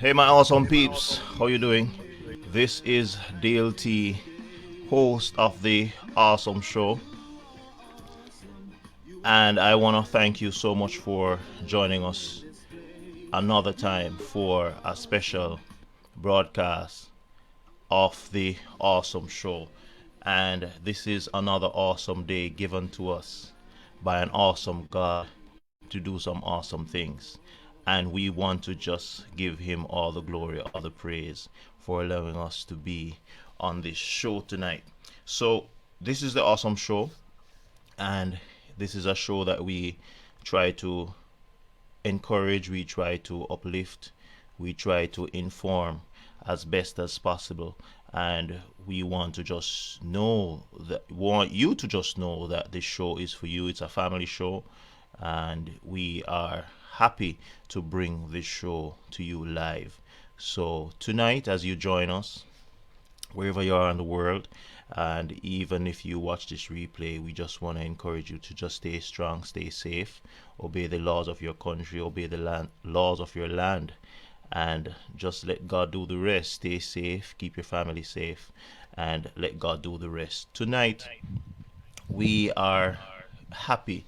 Hey, my awesome peeps, how you doing? This is DLT, host of the Awesome Show, and I want to thank you so much for joining us another time for a special broadcast of the Awesome Show. And this is another awesome day given to us by an awesome God to do some awesome things. And we want to just give him all the glory, all the praise for allowing us to be on this show tonight. So, this is the awesome show, and this is a show that we try to encourage, we try to uplift, we try to inform as best as possible. And we want to just know that, want you to just know that this show is for you. It's a family show, and we are happy to bring this show to you live. So, tonight, as you join us, wherever you are in the world, and even if you watch this replay, we just want to encourage you to just stay strong, stay safe, obey the laws of your country, obey the laws of your land, and just let God do the rest. Stay safe, keep your family safe, and let God do the rest. Tonight, we are happy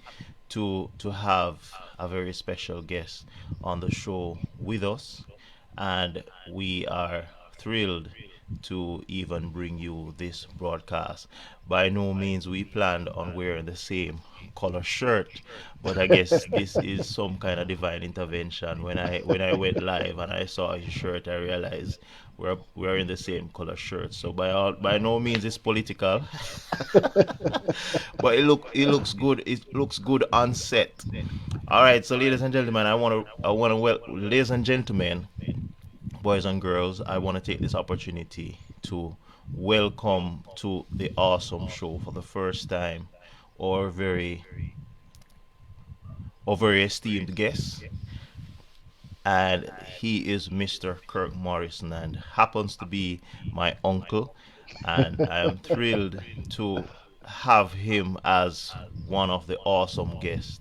to have a very special guest on the show with us, and we are thrilled to even bring you this broadcast. By no means we planned on wearing the same color shirt, but I guess this is some kind of divine intervention. When I went live and I saw his shirt, I realized we're in the same color shirt. So by no means it's political, but it looks good. It looks good on set. All right, so ladies and gentlemen, ladies and gentlemen, boys and girls, I want to take this opportunity to welcome to the awesome show for the first time our very our very esteemed guest, and he is Mr. Kirk Morrison and happens to be my uncle, and I am thrilled to have him as one of the awesome guests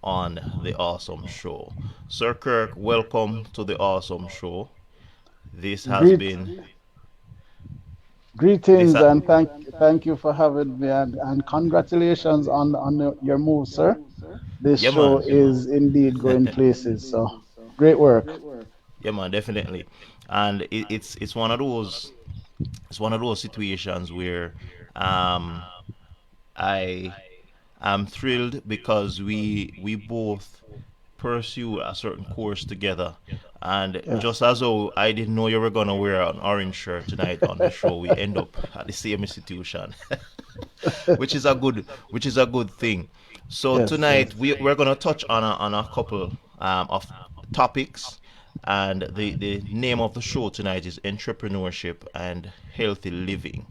on the awesome show. Sir Kirk, welcome to the awesome show. This has Greet, been this greetings ha- and thank you for having me and congratulations on your move, sir. This yeah show man. is indeed going places. So great work. Yeah man, definitely. And it's one of those, it's one of those situations where um I am thrilled because we both pursue a certain course together. And Yes. just as though I didn't know you were gonna wear an orange shirt tonight on the show, we end up at the same institution, which is a good thing. So Yes, yes. tonight we're gonna touch on a couple of topics, and the name of the show tonight is entrepreneurship and healthy living.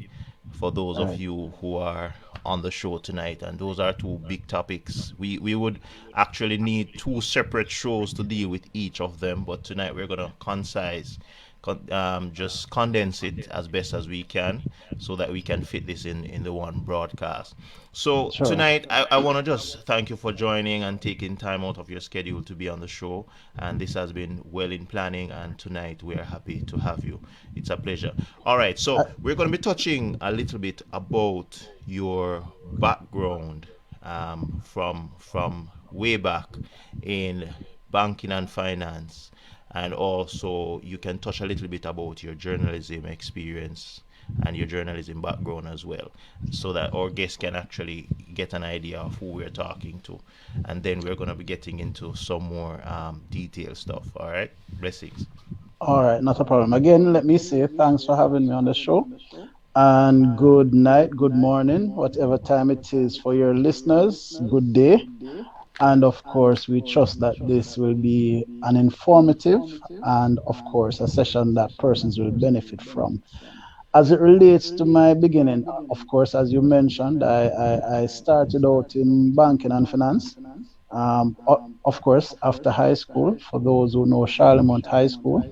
For those All of right. you who are on the show tonight, and those are two big topics. We would actually need two separate shows to deal with each of them, but tonight we're gonna just condense it as best as we can so that we can fit this in the one broadcast. So Sure. tonight I want to just thank you for joining and taking time out of your schedule to be on the show. And this has been well in planning, and tonight we are happy to have you. It's a pleasure. All right, I, so we're going to be touching a little bit about your background, from way back in banking and finance, and also you can touch a little bit about your journalism experience and your journalism background as well, so that our guests can actually get an idea of who we're talking to. And then we're going to be getting into some more detailed stuff. All right, blessings. all right, not a problem. Again, let me say thanks for having me on the show. And good night, good morning, whatever time it is for your listeners. Good day. And of course, we trust that this will be an informative and, of course, a session that persons will benefit from. As it relates to my beginning, of course, as you mentioned, I started out in banking and finance. Of course, after high school, for those who know Charlemont High School,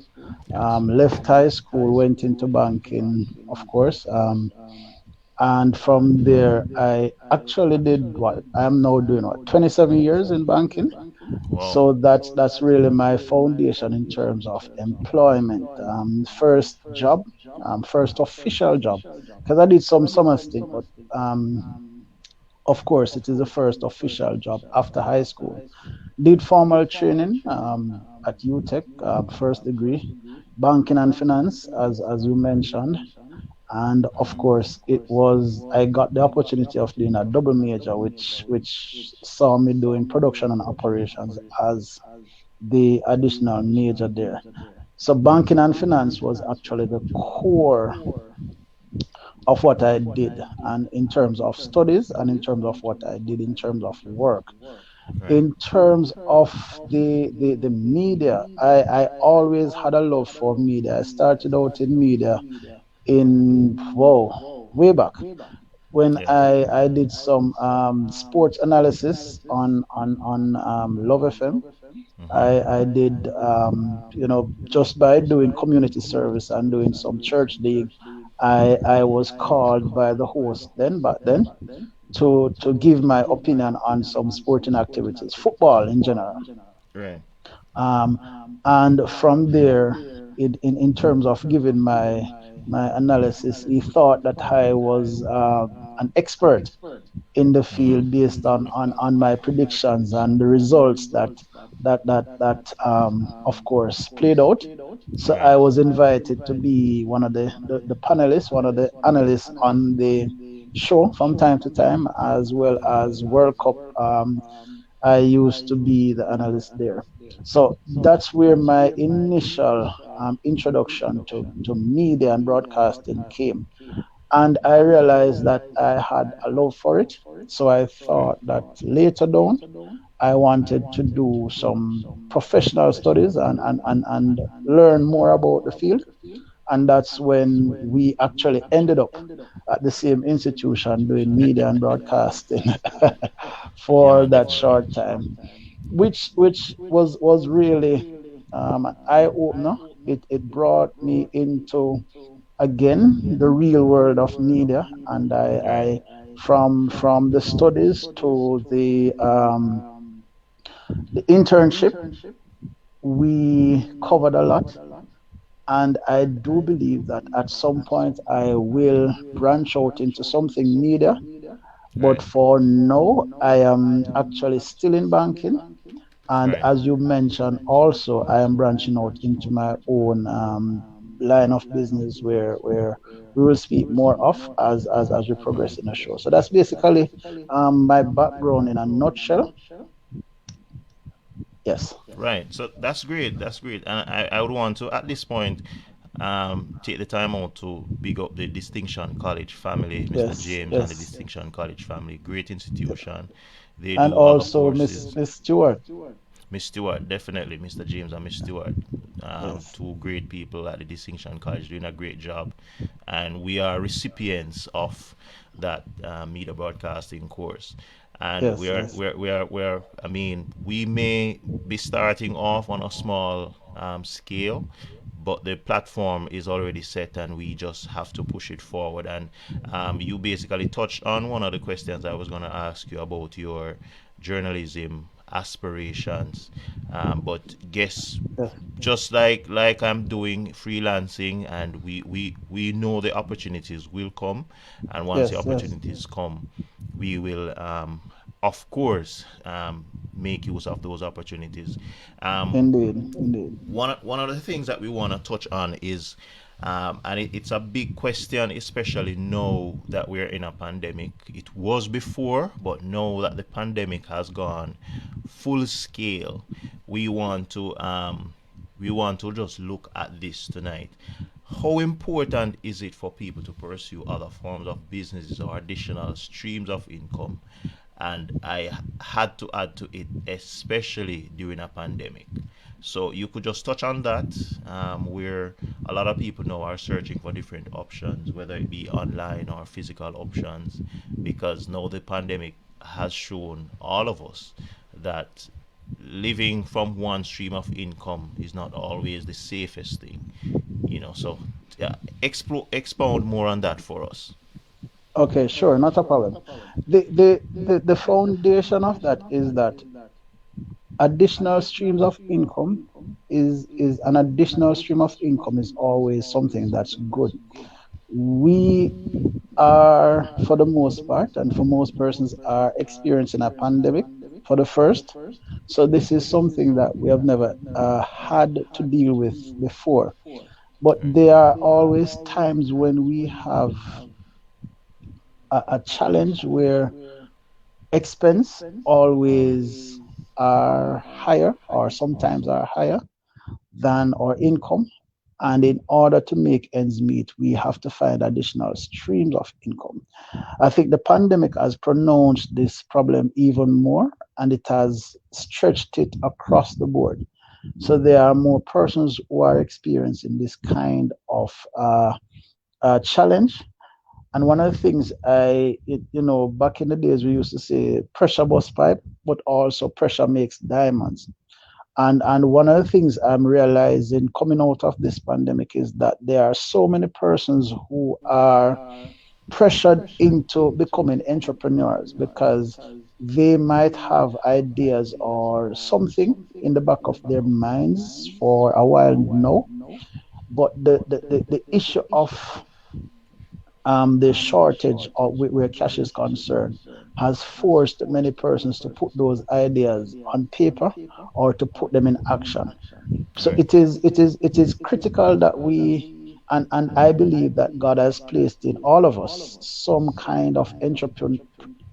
Yes. left high school, went into banking, of course. And from there, I actually did what I am now doing, what, 27 years in banking. Wow. So that's really my foundation in terms of employment. First job, first official job, because I did some summer stint, but um, of course it is the first official job after high school. Did formal training at UTech, first degree, banking and finance, as you mentioned, and of course it was I got the opportunity of doing a double major, which saw me doing production and operations as the additional major there. So banking and finance was actually the core of what I did, and in terms of studies, and in terms of what I did in terms of work. Right. In terms of the media, I always had a love for media. I started out in media in, whoa, way back when Yes. I did some sports analysis on Love FM. Mm-hmm. I did, just by doing community service and doing some church league, I was called by the host then, back then, to give my opinion on some sporting activities, football in general. Right. Um, and from there, in terms of giving my analysis, he thought that I was an expert in the field based on my predictions and the results that of course played out. So Right. I was invited to be one of the panelists, one of the analysts on the show from time to time, as well as World Cup. I used to be the analyst there. So that's where my initial introduction to media and broadcasting came. And I realized that I had a love for it. So I thought that later down, I wanted to do some professional studies and learn more about the field. And that's when we actually ended up at the same institution doing media and broadcasting Yeah, for man, that definitely. short time, which was really an eye opener. It brought me into again the real world of media, and Right. I from the studies to the internship, we covered a lot, and I do believe that at some point I will branch out into something media. But Right. for now, I am actually still in banking. And Right. as you mentioned, also, I am branching out into my own line of business where we will speak more of as we progress in the show. So that's basically my background in a nutshell. Yes, Right. So that's great. That's great. And I would want to, at this point, take the time out to big up the Distinction College family, Mr. yes, James and the yes. Distinction College family. Great institution. They And do other also Miss courses. Miss Stewart. Miss Stewart, definitely, Mr. James and Miss Stewart. Yes, Two great people at the Distinction College doing a great job. And we are recipients of that media broadcasting course. And yes, yes. I mean, we may be starting off on a small scale, but the platform is already set and we just have to push it forward. And you basically touched on one of the questions I was going to ask you about your journalism aspirations. But guess Yes. just like I'm doing freelancing, and we know the opportunities will come, and once the Yes, yes, opportunities come, we will of course make use of those opportunities. Um, indeed, indeed. one of the things that we want to touch on is and it's a big question, especially now that we're in a pandemic. It was before, but now that the pandemic has gone full scale, we want to just look at this tonight. How important is it for people to pursue other forms of businesses or additional streams of income? And I had to add to it, especially during a pandemic. So you could just touch on that, where a lot of people now are searching for different options, whether it be online or physical options, because now the pandemic has shown all of us that living from one stream of income is not always the safest thing. So yeah, expound more on that for us. Okay, sure, not a problem. The foundation of that is that additional streams of income is an additional stream of income is always something that's good. We are, for the most part, and for most persons, are experiencing a pandemic for the first. So this is something that we have never had to deal with before. But Right. there are always times when we have a challenge where expense always are higher or sometimes are higher than our income. And in order to make ends meet, we have to find additional streams of income. I think the pandemic has pronounced this problem even more and it has stretched it across the board. So there are more persons who are experiencing this kind of challenge. And one of the things back in the days, we used to say pressure bust pipe, but also pressure makes diamonds. And one of the things I'm realizing coming out of this pandemic is that there are so many persons who are pressured into becoming entrepreneurs because they might have ideas or something in the back of their minds for a while now. But the issue of the shortage of where cash is concerned has forced many persons to put those ideas on paper or to put them in action. So Right. it is critical that we, and I believe that God has placed in all of us some kind of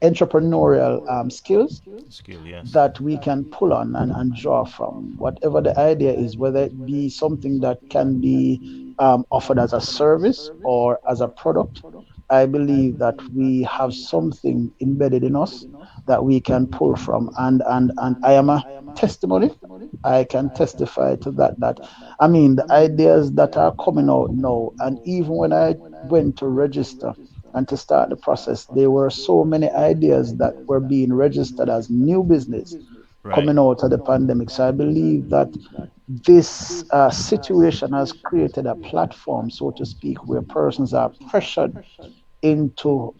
entrepreneurial skills Skill, yes. that we can pull on and draw from. Whatever the idea is, whether it be something that can be offered as a service or as a product, I believe that we have something embedded in us that we can pull from. And I am a testimony. I can testify to that. That I mean, the ideas that are coming out now, and even when I went to register and to start the process, there were so many ideas that were being registered as new business Right. coming out of the pandemic. So I believe that this situation has created a platform, so to speak, where persons are pressured into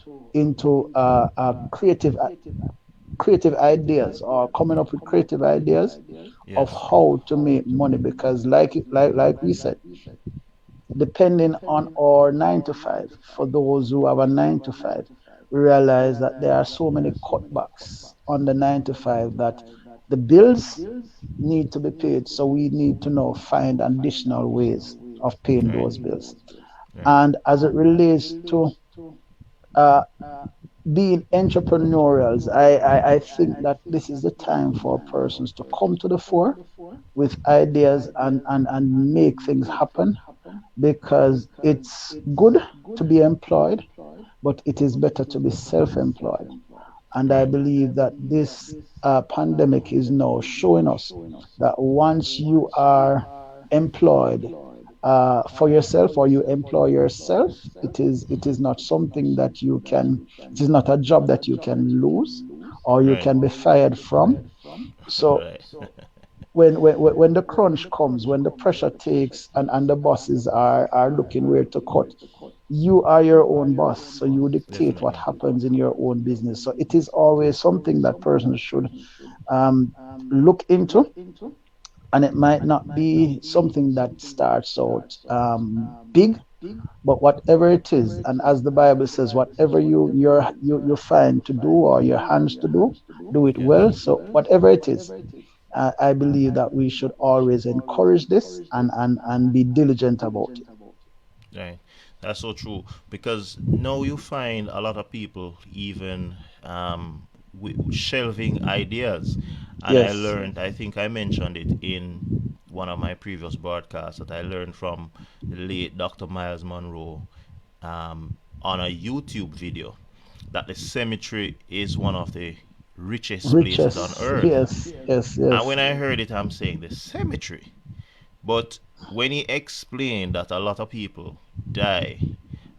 creative ideas or coming up with creative ideas of Yes. how to make money. Because, like we said, depending on our 9 to 5, for those who have a 9 to 5, we realize that there are so many cutbacks on the 9 to 5 that the bills need to be paid. So we need to now find additional ways of paying Right. those bills. Right. And as it relates to uh, being entrepreneurials, I think that this is the time for persons to come to the fore with ideas and make things happen, because it's good to be employed, but it is better to be self employed. And I Right. believe that this pandemic is now showing us that once you are employed for yourself or you employ yourself, it is not something that you can, it is not a job that you can lose or you Right. can be fired from. So Right. when the crunch comes, when the pressure takes and the bosses are looking where to cut, you are your own boss, so you dictate what Definitely. happens in your own business. So it is always something that persons should um, look into, and it might not be something that starts out big, but whatever it is, and as the Bible says, whatever you find to do or your hands to do it Yes. well. So whatever it is, I believe that we should always encourage this and be diligent about it. Right. That's so true. Because now you find a lot of people even shelving ideas. And I Yes, learned, I think I mentioned it in one of my previous broadcasts, that I learned from the late Dr. Miles Monroe on a YouTube video, that the cemetery is one of the richest places on riches. earth. Yes, yes, And yes. when I heard it, I'm saying the cemetery. But when he explained that a lot of people die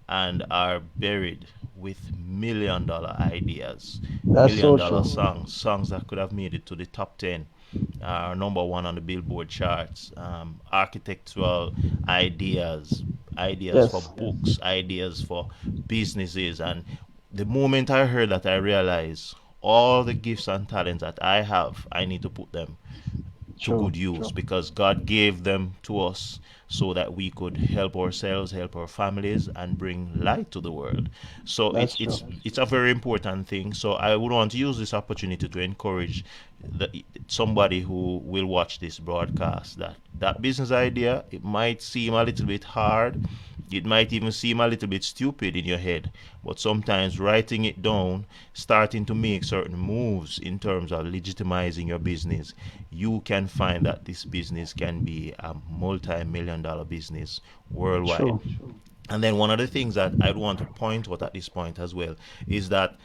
and are buried with $1 million ideas, That's million so dollar true. songs, songs that could have made it to the top 10, number one on the Billboard charts, architectural ideas, ideas for Yes, books, ideas for businesses. And the moment I heard that, I realized all the gifts and talents that I have, I need to put them to True. good use True. because God gave them to us so that we could help ourselves, help our families, and bring light to the world. So That's true. it's a very important thing. So I would want to use this opportunity to encourage somebody who will watch this broadcast that that business idea, it might seem a little bit hard, it might even seem a little bit stupid in your head, but sometimes writing it down, starting to make certain moves in terms of legitimizing your business, you can find that this business can be a multi-million dollar business worldwide. True. And then one of the things that I'd want to point out at this point as well is that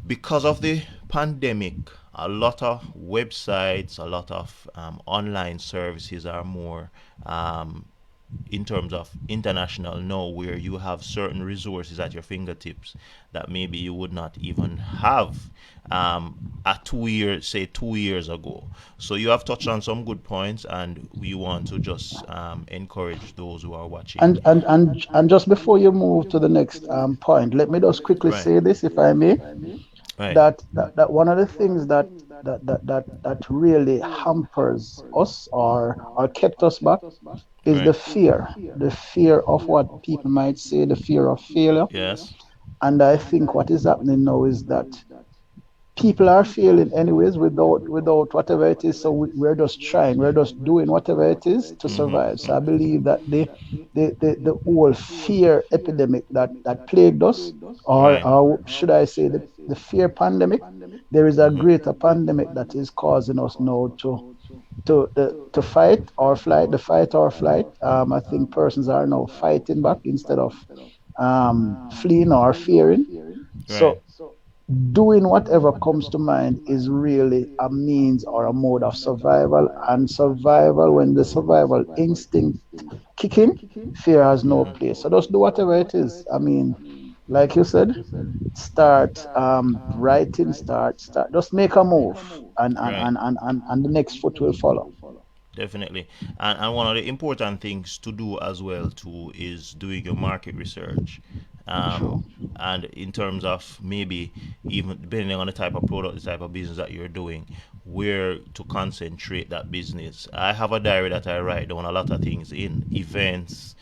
because of the pandemic, a lot of websites, a lot of online services are more in terms of international now, where you have certain resources at your fingertips that maybe you would not even have a 2 year, say 2 years ago. So you have touched on some good points, and we want to just encourage those who are watching. And just before you move to the next point, let me just quickly Right. say this, if I may, Right. that one of the things that really hampers us or kept us back is Right. the fear of what people might say, the fear of failure. Yes. And I think what is happening now is that people are failing anyways without whatever it is. So we're just trying, we're just doing whatever it is to Mm-hmm. survive. So I believe that the whole fear epidemic that plagued us, Right. or should I say the fear pandemic, there is a greater pandemic that is causing us now to fight or flight, the fight or flight. I think persons are now fighting back instead of fleeing or fearing. Right. So doing whatever comes to mind is really a means or a mode of survival. And survival, when the survival instinct kick in, fear has no place. So just do whatever it is. I mean, like you said, start writing, start, just make a move, Right. and the next foot will follow. Definitely. And one of the important things to do as well too is doing your market research. Um, True. and in terms of maybe even depending on the type of product, the type of business that you're doing, where to concentrate that business. I have a diary that I write down a lot of things in events,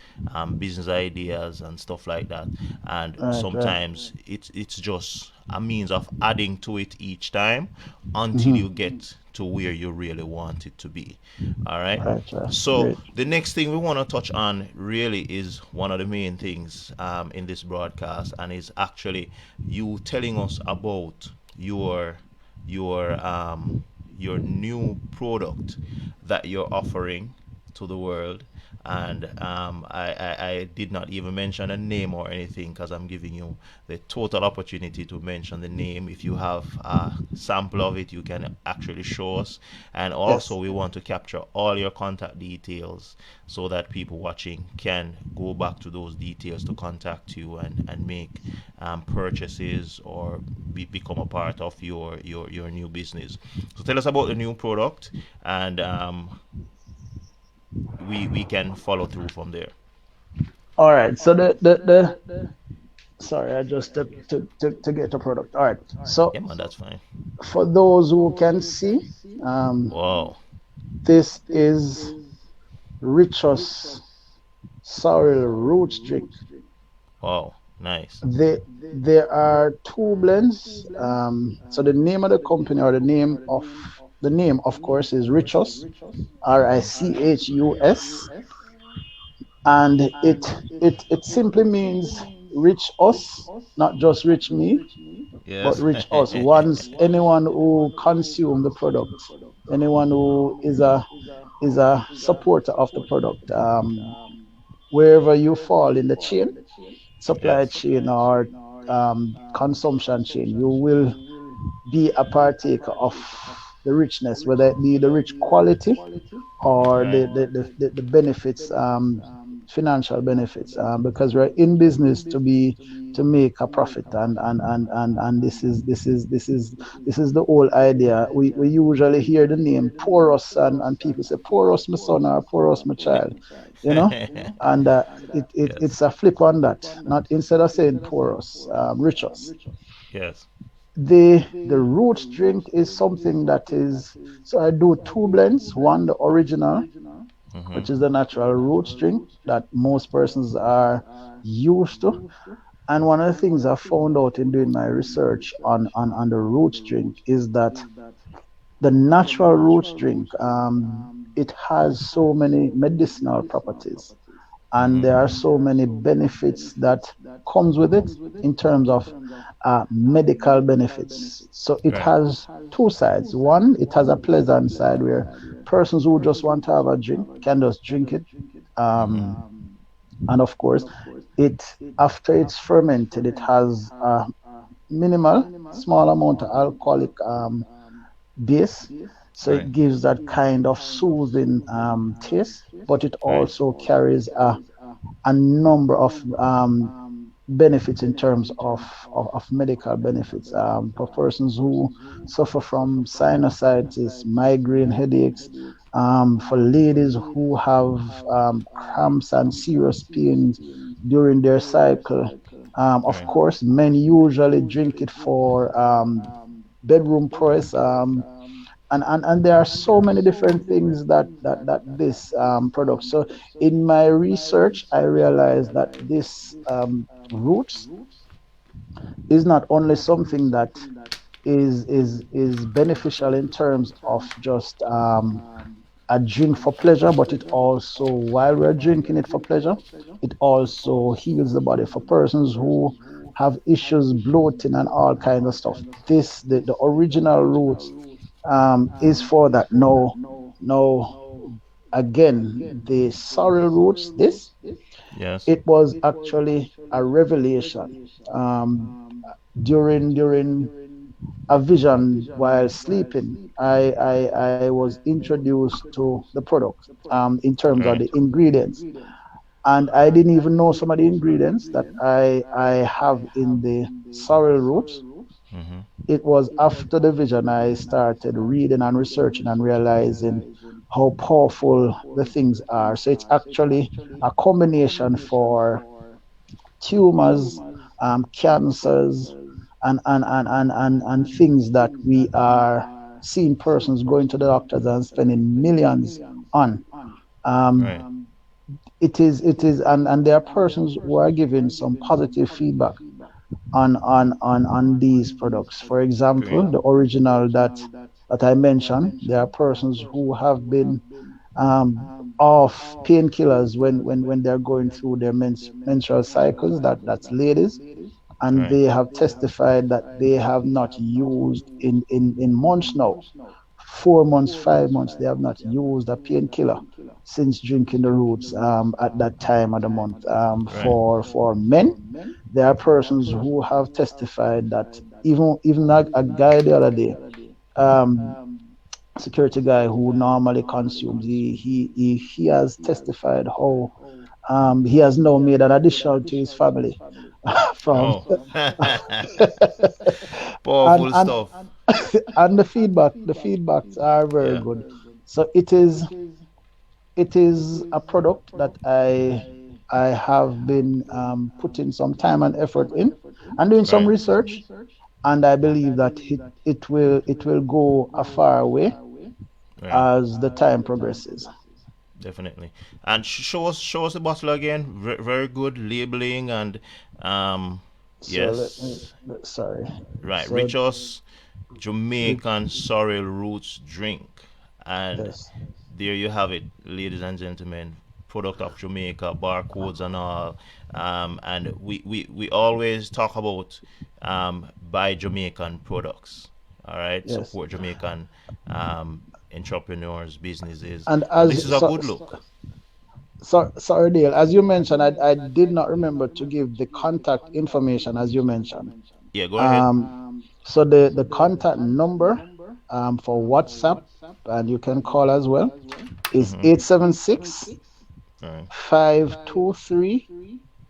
business ideas and stuff like that. And Right, right. sometimes it's just a means of adding to it each time until Hmm. you get to where you really want it to be. All right. Right, right. So Great. the next thing we want to touch on really is one of the main things in this broadcast, and is actually you telling us about your your um, your new product that you're offering to the world. And I did not even mention a name or anything because I'm giving you the total opportunity to mention the name. If you have a sample of it, you can actually show us. And also, Yes. we want to capture all your contact details so that people watching can go back to those details to contact you and make purchases or become a part of your new business. So tell us about the new product, and we can follow through from there. All right. So the sorry, I just to get a product. All right. So Yeah, man, that's fine. for those who can see, um, Wow, this is Richos Sorrel Roots Drink. wow, nice. They, there are two blends. So the name of the company, or the name, of course, is Richos, Richus, and it simply means rich us, not just rich me, but Yes. rich us. Once anyone who consume the product, anyone who is a supporter of the product, wherever you fall in the chain, supply Yes. chain or consumption chain, you will be a partaker of the richness, whether it be the rich quality or Right. the benefits, financial benefits, because we're in business to make a profit, and this is the whole idea. We usually hear the name porous, and people say porous my son or porous my child, you know, and Yes. it's a flip on that. Not, instead of saying porous, richest. Yes. The roots drink is something that is, so I do two blends. One, the original, Mm-hmm. which is the natural roots drink that most persons are used to. And one of the things I found out in doing my research on the roots drink is that the natural roots drink, it has so many medicinal properties, and Mm-hmm. there are so many benefits that comes with it in terms of medical benefits. So it Right. has two sides. One, it has a pleasant side where persons who just want to have a drink can just drink it. Mm-hmm. And of course, it after it's fermented, it has a minimal, small amount of alcoholic base. So Right. it gives that kind of soothing taste, but it also carries a number of benefits in terms of medical benefits for persons who suffer from sinusitis, migraine headaches, for ladies who have cramps and serious pains during their cycle. Of Right. course, men usually drink it for bedroom press. And there are so many different things that this product. So in my research, I realized that this roots is not only something that is beneficial in terms of just a drink for pleasure, but it also, while we're drinking it for pleasure, it also heals the body for persons who have issues bloating and all kinds of stuff. This the original roots is for that. No, no. Again, the sorrel roots. This Yes. it was actually a revelation um, during a vision while sleeping. I was introduced to the product in terms of Right. the ingredients, and I didn't even know some of the ingredients that I have in the sorrel roots. Mm-hmm. It was after the vision I started reading and researching and realizing how powerful the things are. So it's actually a combination for tumors, cancers, and things that we are seeing persons going to the doctors and spending millions on. Um, Right. and there are persons who are giving some positive feedback on these products. For Great. example, the original that I mentioned, there are persons who have been off painkillers when they're going through their menstrual cycles. That's ladies, and Right. they have testified that they have not used in months now, 4 months, 5 months. They have not used a painkiller since drinking the roots at that time of the month. Right. For men, there are persons who have testified that even a guy the other day, um, security guy who normally consumes, he has testified how he has now made an addition to his family from Oh. and Powerful and stuff. and the feedbacks are very Yeah. good. So it is a product that I have been putting some time and effort in and doing some Right. research, and I believe that it will go a far way Right. as the time progresses. Definitely. And show us the bottle again. Very good labeling and um So let me, yes. sorry. Right. So Rich us rich, Jamaican sorrel roots drink. And yes, there you have it, ladies and gentlemen. Product of Jamaica, barcodes and all. And we always talk about buy Jamaican products. All right, yes. support Jamaican um, entrepreneurs, businesses, And and this as is a good look. sorry, Dale, as you mentioned, I did not remember to give the contact information as you mentioned. Yeah, go ahead. Um, so the contact number for WhatsApp, and you can call as well, is Mm-hmm. 876 All right. 523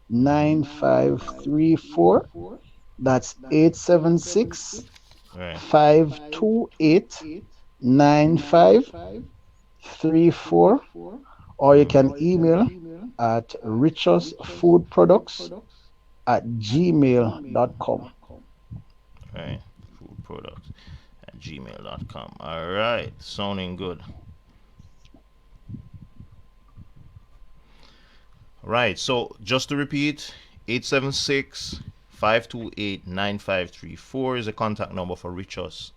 9534. That's 876 Right. 528 9534. Or you can Mm-hmm. email at richusfoodproducts at gmail.com. Right. gmail.com. All right, sounding good. Right, so just to repeat, 876 528 9534 is a contact number for Reach Us.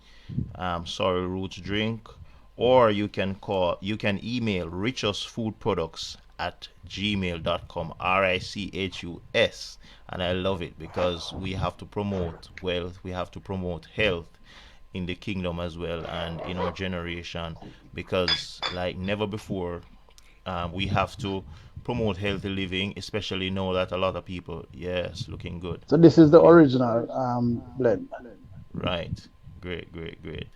Sorry Roots Drink. Or you can email richusfoodproducts at gmail.com, RICHUS. And I love it because we have to promote wealth, we have to promote health in the kingdom as well and in our generation, because like never before, we have to promote healthy living, especially know that a lot of people, yes, looking good. So this is the Looking original blend. right. Great, great, great.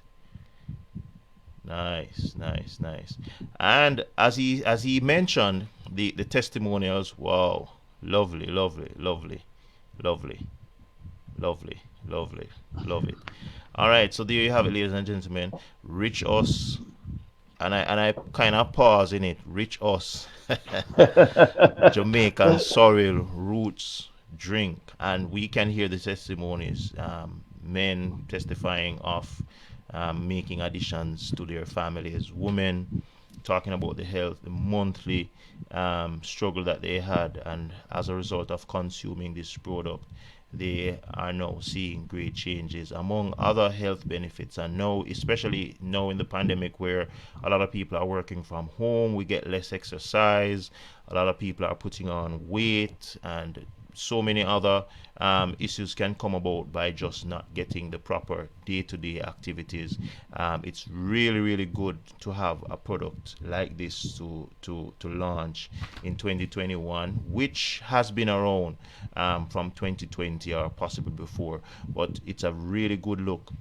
Nice, nice, nice. And as he mentioned, the testimonials, wow, lovely, lovely, lovely, lovely, lovely, lovely, love it. All right, so there you have it, ladies and gentlemen. Reach us, and I kind of pause in it. Reach us, Jamaican soil roots drink, and we can hear the testimonies. Men testifying of making additions to their families, women talking about the health, the monthly struggle that they had, and as a result of consuming this product, they are now seeing great changes among other health benefits. And now, especially now in the pandemic, where a lot of people are working from home, we get less exercise, a lot of people are putting on weight, and so many other issues can come about by just not getting the proper day-to-day activities. It's really, really good to have a product like this to launch in 2021, which has been around from 2020 or possibly before, but it's a really good look.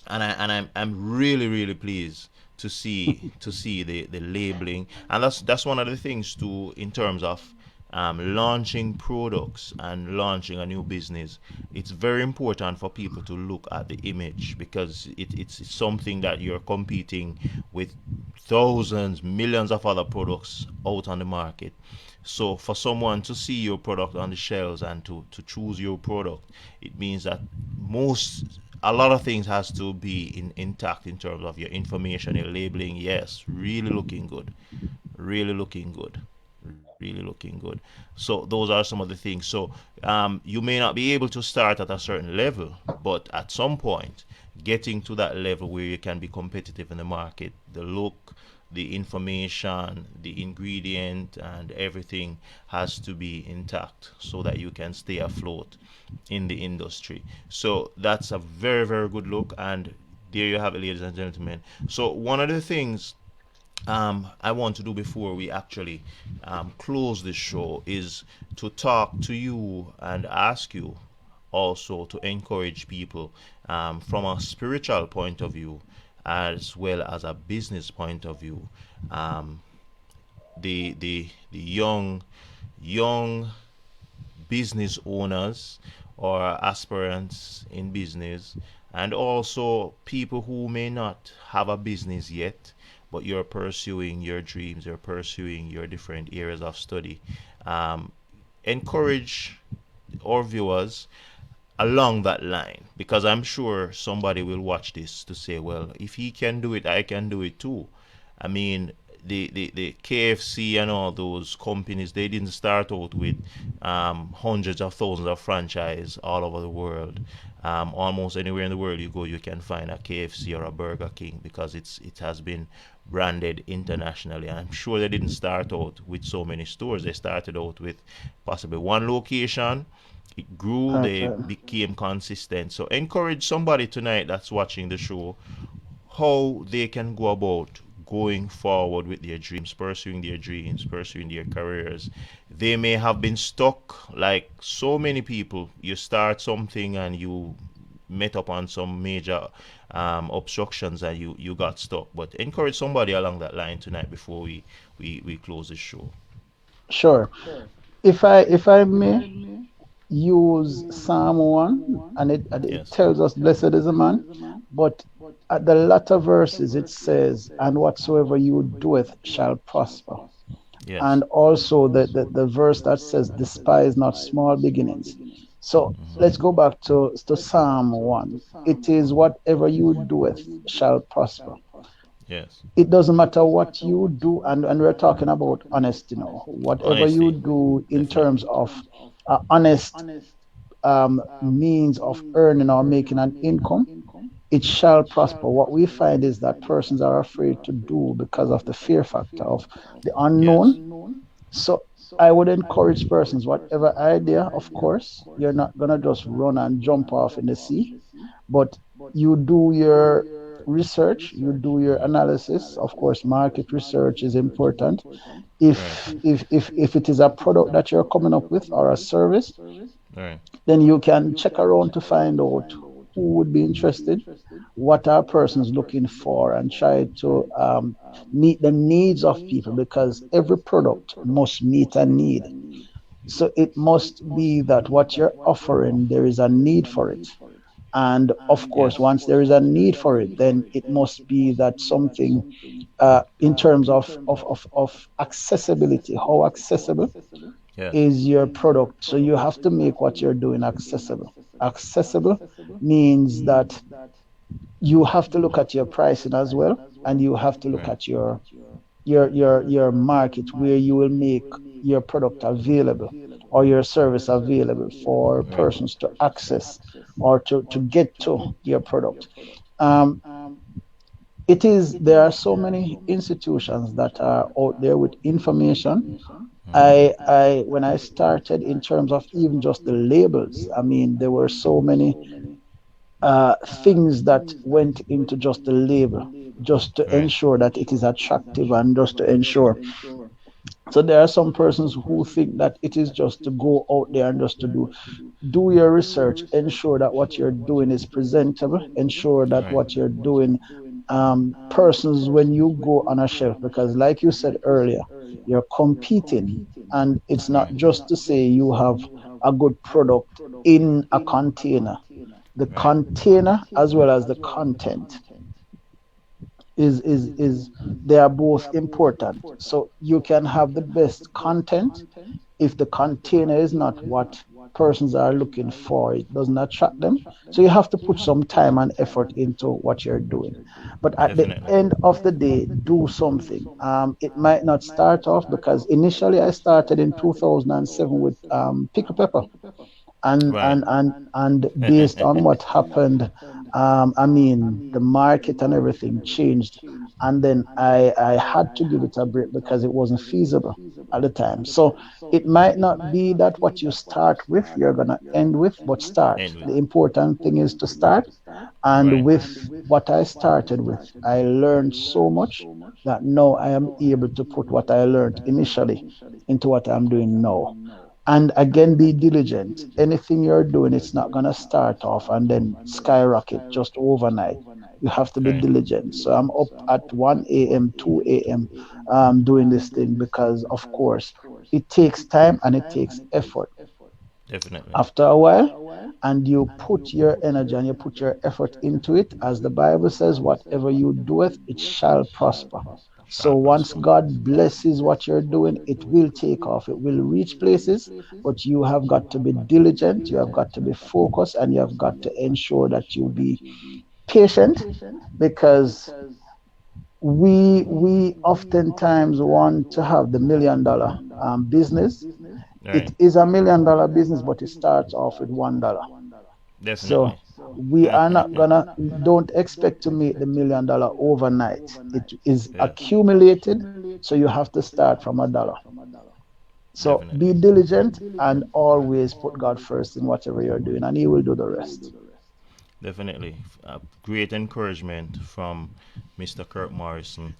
And I'm really, really pleased to see the labeling. And that's one of the things too, in terms of launching products and launching a new business. It's very important for people to look at the image, because it's something that you're competing with thousands, millions of other products out on the market. So for someone to see your product on the shelves and to choose your product, it means that a lot of things has to be intact in terms of your information, your labeling. Yes, really looking good, really looking good, really looking good. So those are some of the things. So you may not be able to start at a certain level, but at some point, getting to that level where you can be competitive in the market, the look, the information, the ingredient, and everything has to be intact so that you can stay afloat in the industry. So that's a very, very good look. And there you have it, ladies and gentlemen. So one of the things I want to do before we actually close this show is to talk to you and ask you also to encourage people from a spiritual point of view as well as a business point of view. Um, the young business owners or aspirants in business, and also people who may not have a business yet, but you're pursuing your dreams, you're pursuing your different areas of study. Um, Encourage our viewers along that line, because I'm sure somebody will watch this to say, well, if he can do it, I can do it too. I mean, the KFC and all those companies, they didn't start out with hundreds of thousands of franchise all over the world. Almost anywhere in the world you go, you can find a KFC or a Burger King, because it has been branded internationally. And I'm sure they didn't start out with so many stores. They started out with possibly one location. It grew, That's they right. became consistent. So encourage somebody tonight that's watching the show how they can go about going forward with their dreams, pursuing their careers. They may have been stuck like so many people. You start something and you met up on some major obstructions and you got stuck. But encourage somebody along that line tonight before we close the show. Sure. If I may use Psalm 1, and it Yes. tells us, blessed is the man, but at the latter verses it says, and whatsoever you doeth shall prosper. Yes. And also the verse that says, despise not small beginnings. So let's go back to Psalm 1. It is whatever you doeth shall prosper. Yes. It doesn't matter what you do, and we're talking about honesty now. Whatever you Honesty. do in Definitely. terms of honest means of earning or making an income, it shall prosper. What we find is that persons are afraid to do because of the fear factor of the Yes. unknown. So I would encourage persons, whatever idea, of course, you're not gonna just run and jump off in the sea, but you do your research, you do your analysis. Of course, market research is important. Right. If it is a product that you're coming up with or a service, Right. then you can check around to find out who would be interested, what are persons looking for, and try to meet the needs of people, because every product must meet a need. So it must be that what you're offering, there is a need for it. And of course, Yes. once there is a need for it, then it must be that something in terms of accessibility, how accessible Yes. is your product. So you have to make what you're doing accessible. Accessible means that you have to look at your pricing as well, and you have to look Right. at your market where you will make your product available or your service available for Right. persons to access or to get to your product. Um, it is There are so many institutions that are out there with information. I When I started in terms of even just the labels, I mean, there were so many things that went into just the label, just to Right. ensure that it is attractive and just to ensure. So there are some persons who think that it is just to go out there and just to do your research, ensure that what you're doing is presentable, ensure that Right. what you're doing, persons, when you go on a shelf, because like you said earlier, you're competing, and it's not Right. just to say you have a good product in a container. The Right. container as well as the content is they are both important. So you can have the best content. If the container is not what persons are looking for, it doesn't attract them. So you have to put some time and effort into what you're doing. But at the Definitely. end of the day, do something. It might not start off, because initially I started in 2007 with pickle pepper, Right. and based on what happened, I mean, the market and everything changed, and then I had to give it a break because it wasn't feasible at the time. So it might not be that what you start with you're gonna end with, but start. End with. The important thing is to start. And Right. with what I started with, I learned so much that now I am able to put what I learned initially into what I'm doing now. And again, be diligent. Anything you're doing, it's not going to start off and then skyrocket just overnight. You have to be Right. diligent. So I'm up at 1 a.m., 2 a.m. Doing this thing because, of course, it takes time and it takes effort. Definitely. After a while, and you put your energy and you put your effort into it, as the Bible says, whatever you doeth, it shall prosper. So Shall once prosper. God blesses what you're doing, it will take off, it will reach places, but you have got to be diligent, you have got to be focused, and you have got to ensure that you be patient, because we oftentimes want to have the $1 million business. It Right. is $1 million business, but it starts off with $1. So Definitely. we are not gonna, don't expect to make the $1 million overnight. It is Yeah. accumulated, so you have to start from a dollar. So Definitely. be diligent and always put God first in whatever you're doing, and He will do the rest. Definitely. Great encouragement from Mr. Kirk Morrison,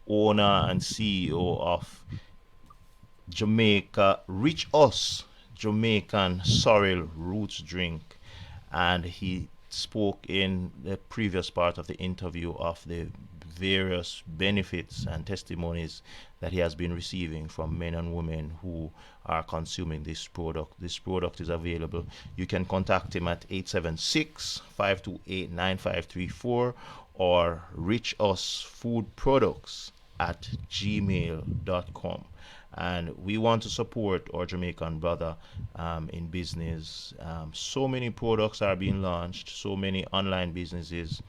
owner and CEO of Jamaica Reach Us Jamaican Sorrel Roots Drink. And he spoke in the previous part of the interview of the various benefits and testimonies that he has been receiving from men and women who are consuming this product. This product is available. You can contact him at 876-528-9534 or reach us food products at gmail.com. and we want to support our Jamaican brother in business. So many products are being launched, so many online businesses,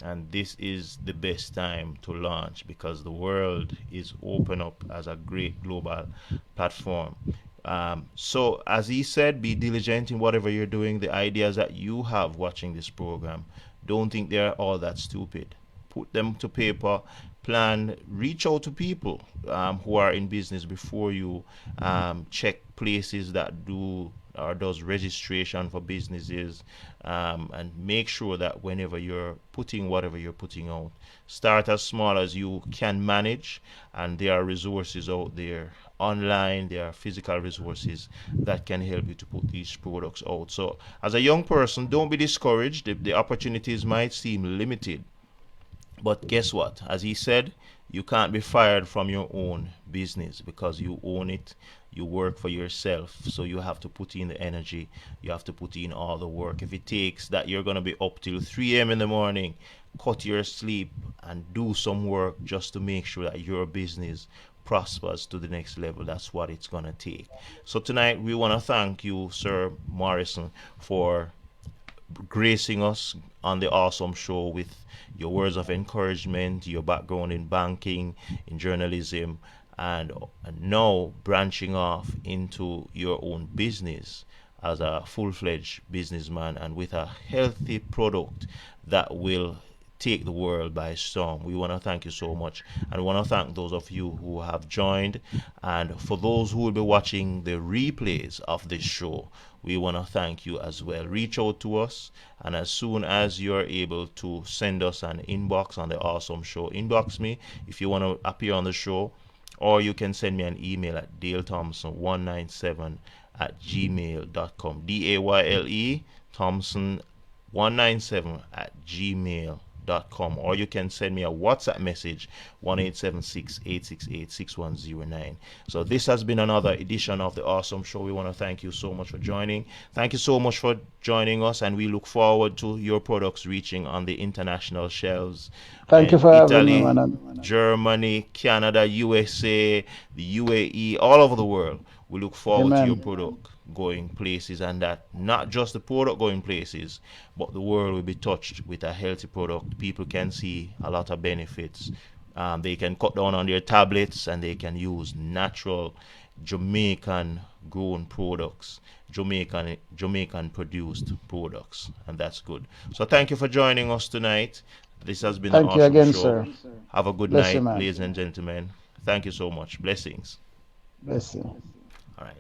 and this is the best time to launch because the world is open up as a great global platform. So, as he said, be diligent in whatever you're doing. The ideas that you have watching this program, don't think they're all that stupid. Put them to paper, plan, reach out to people who are in business before you. Check places that do or does registration for businesses, and make sure that whenever you're putting whatever you're putting out, start as small as you can manage, and there are resources out there online, there are physical resources that can help you to put these products out. So as a young person, don't be discouraged if the opportunities might seem limited, but guess what? As he said, you can't be fired from your own business because you own it. You work for yourself. So you have to put in the energy. You have to put in all the work. If it takes that you're going to be up till 3 a.m. in the morning, cut your sleep and do some work just to make sure that your business prospers to the next level. That's what it's going to take. So tonight, we want to thank you, Sir Morrison, for gracing us on the awesome show with your words of encouragement, your background in banking, in journalism, and now branching off into your own business as a full-fledged businessman and with a healthy product that will take the world by storm. We want to thank you so much, and we want to thank those of you who have joined, and for those who will be watching the replays of this show, we want to thank you as well. Reach out to us, and as soon as you're able to send us an inbox on the awesome show, inbox me if you want to appear on the show, or you can send me an email at dalethompson197 at gmail.com. Dayle Thompson 197 at gmail.com, or you can send me a WhatsApp message 1-876-868-6109. So this has been another edition of the Awesome Show. We want to thank you so much for joining. Thank you so much for joining us, and we look forward to your products reaching on the international shelves Thank you in for having me, Italy, man. Germany, Canada, USA, the UAE, all over the world. We look forward to your Amen. product going places, and that not just the product going places, but the world will be touched with a healthy product. People can see a lot of benefits. They can cut down on their tablets, and they can use natural Jamaican grown products, Jamaican produced products, and that's good. So thank you for joining us tonight. This has been an Thank you awesome again, show. sir. Have a good Bless you, night, man. ladies and gentlemen. Thank you so much. Blessings. Bless you. All right.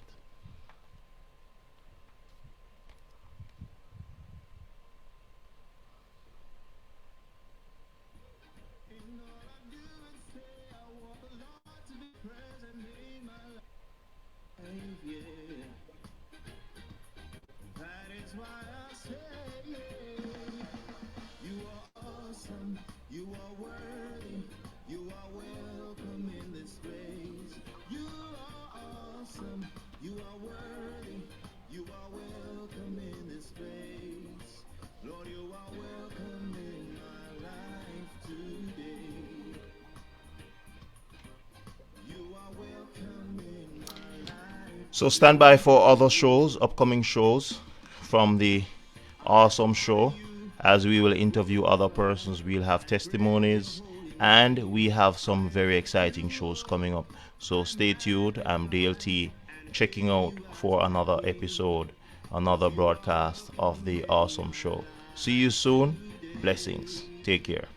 So stand by for other shows, upcoming shows from the awesome show, as we will interview other persons. We'll have testimonies, and we have some very exciting shows coming up. So stay tuned. I'm DLT, checking out for another episode, another broadcast of the awesome show. See you soon. Blessings. Take care.